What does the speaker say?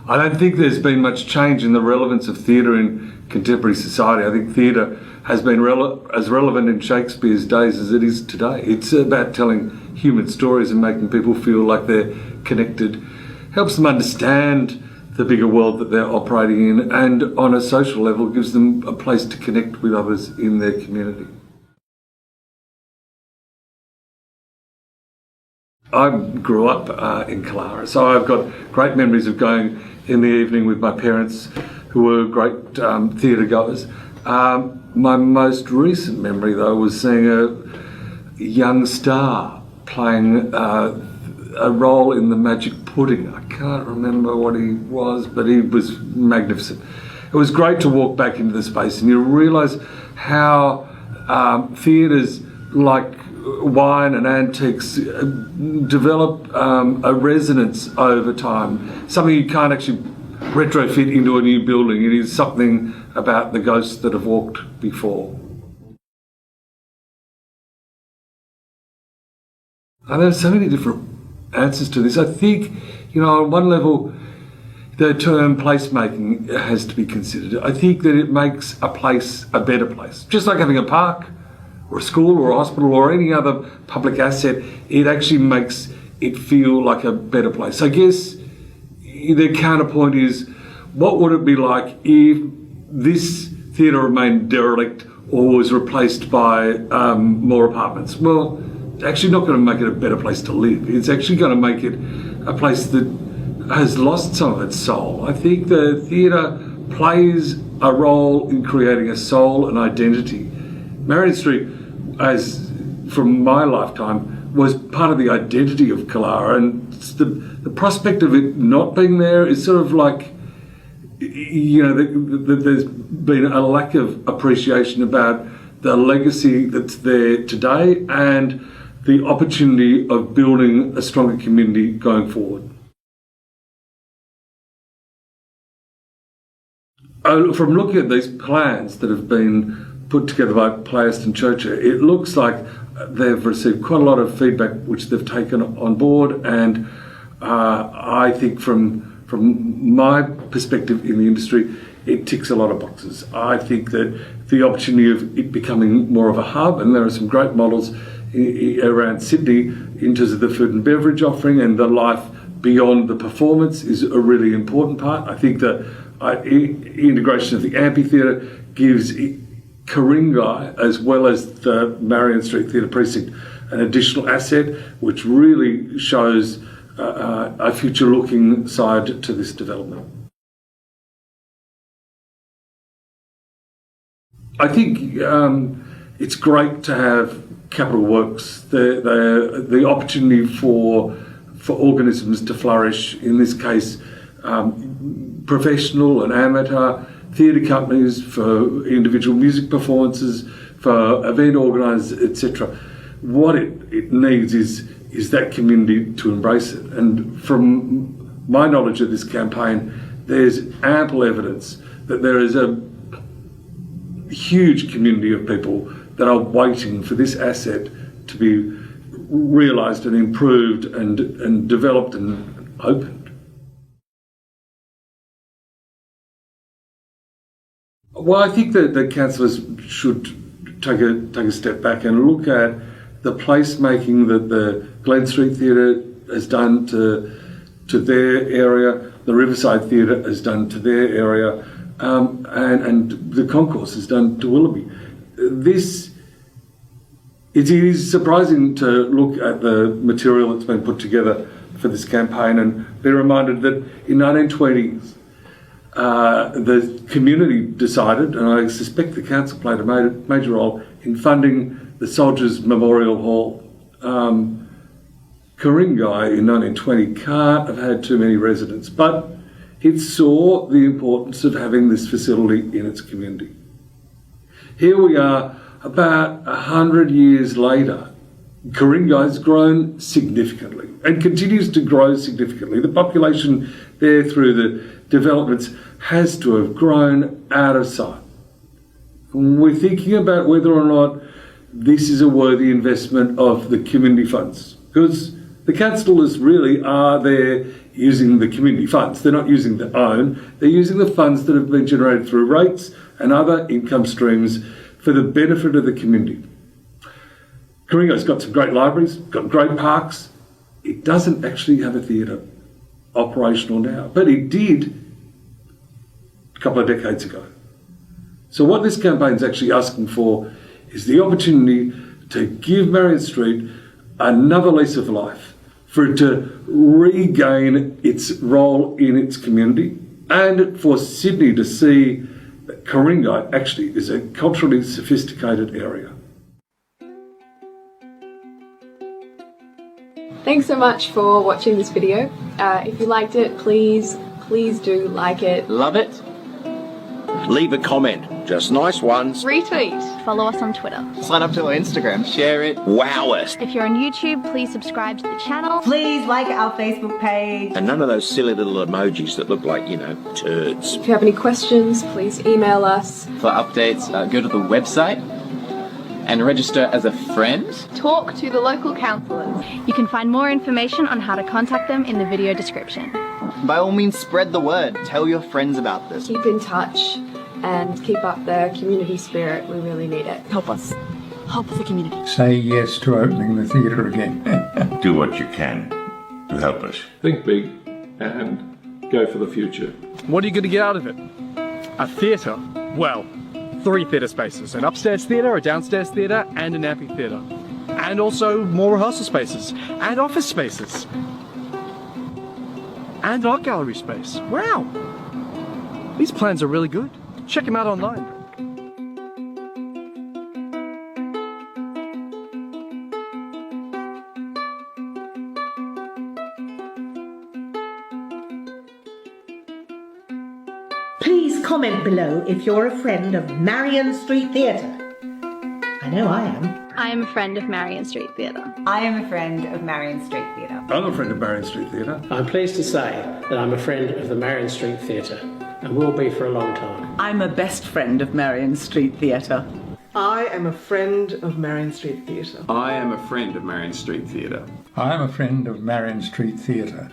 I don't think there's been much change in the relevance of theatre in contemporary society. I think theatre has been as relevant in Shakespeare's days as it is today. It's about telling human stories and making people feel like they're connected. Helps them understand the bigger world that they're operating in, and on a social level gives them a place to connect with others in their community. I grew up in Killara, so I've got great memories of going in the evening with my parents, who were great theatre goers. My most recent memory, though, was seeing a young star playing a role in The Magic Pudding. I can't remember what he was, but he was magnificent. It was great to walk back into the space and you realise how theatres like wine and antiques develop a resonance over time, something you can't actually retrofit into a new building. It is something about the ghosts that have walked before. And there are so many different answers to this. I think, on one level, the term placemaking has to be considered. I think that it makes a place a better place. Just like having a park or a school or a hospital or any other public asset, it actually makes it feel like a better place. I guess the counterpoint is, what would it be like if this theatre remained derelict or was replaced by more apartments? Well, it's actually not going to make it a better place to live. It's actually going to make it a place that has lost some of its soul. I think the theatre plays a role in creating a soul and identity. Marion Street, as from my lifetime, was part of the identity of Killara, and the prospect of it not being there is sort of like, there's been a lack of appreciation about the legacy that's there today and the opportunity of building a stronger community going forward. From looking at these plans that have been put together by Playaston Churcher, it looks like they've received quite a lot of feedback which they've taken on board, and I think from my perspective in the industry, it ticks a lot of boxes. I think that the opportunity of it becoming more of a hub, and there are some great models around Sydney in terms of the food and beverage offering, and the life beyond the performance is a really important part. I think the integration of the amphitheatre gives Ku-ring-gai, as well as the Marion Street Theatre Precinct, an additional asset which really shows a future-looking side to this development. I think it's great to have capital works, the opportunity for organisms to flourish, in this case professional and amateur, theatre companies, for individual music performances, for event organisers, etc. What it needs is that community to embrace it. And from my knowledge of this campaign, there's ample evidence that there is a huge community of people that are waiting for this asset to be realised and improved and developed and opened. Well, I think that the councillors should take a step back and look at the placemaking that the Glen Street Theatre has done to their area, the Riverside Theatre has done to their area, and the Concourse has done to Willoughby. It is surprising to look at the material that's been put together for this campaign and be reminded that in 1920s, the community decided, and I suspect the council played a major role in funding the Soldiers Memorial Hall. Ku-ring-gai in 1920 can't have had too many residents, but it saw the importance of having this facility in its community. Here we are, about 100 years later. Ku-ring-gai has grown significantly and continues to grow significantly. The population there through the developments has to have grown out of sight. We're thinking about whether or not this is a worthy investment of the community funds, because The councillors really are there using the community funds. They're not using their own. They're using the funds that have been generated through rates and other income streams for the benefit of the community. Coringa's got some great libraries, got great parks. It doesn't actually have a theatre operational now, but it did a couple of decades ago. So what this campaign is actually asking for is the opportunity to give Marion Street another lease of life, for it to regain its role in its community, and for Sydney to see that Coringa actually is a culturally sophisticated area. Thanks so much for watching this video. If you liked it, please do like it. Love it. Leave a comment, just nice ones. Retweet. Follow us on Twitter. Sign up to our Instagram. Share it. Wow us. If you're on YouTube, please subscribe to the channel. Please like our Facebook page. And none of those silly little emojis that look like, turds. If you have any questions, please email us. For updates, go to the website and register as a friend. Talk to the local councillors. You can find more information on how to contact them in the video description. By all means, spread the word. Tell your friends about this. Keep in touch and keep up the community spirit. We really need it. Help us. Help the community. Say yes to opening the theatre again. Do what you can to help us. Think big and go for the future. What are you going to get out of it? A theatre? Well, 3 theatre spaces. An upstairs theatre, a downstairs theatre, and an amphitheatre. And also more rehearsal spaces. And office spaces. And art gallery space. Wow! These plans are really good. Check them out online. Please comment below if you're a friend of Marion Street Theatre. I know I am. I am a friend of Marion Street Theatre. I am a friend of Marion Street Theatre. I'm a friend of Marion Street Theatre. I'm pleased to say that I'm a friend of the Marion Street Theatre and will be for a long time. I'm a best friend of Marion Street Theatre. I am a friend of Marion Street Theatre. I am a friend of Marion Street Theatre. I am a friend of Marion Street Theatre.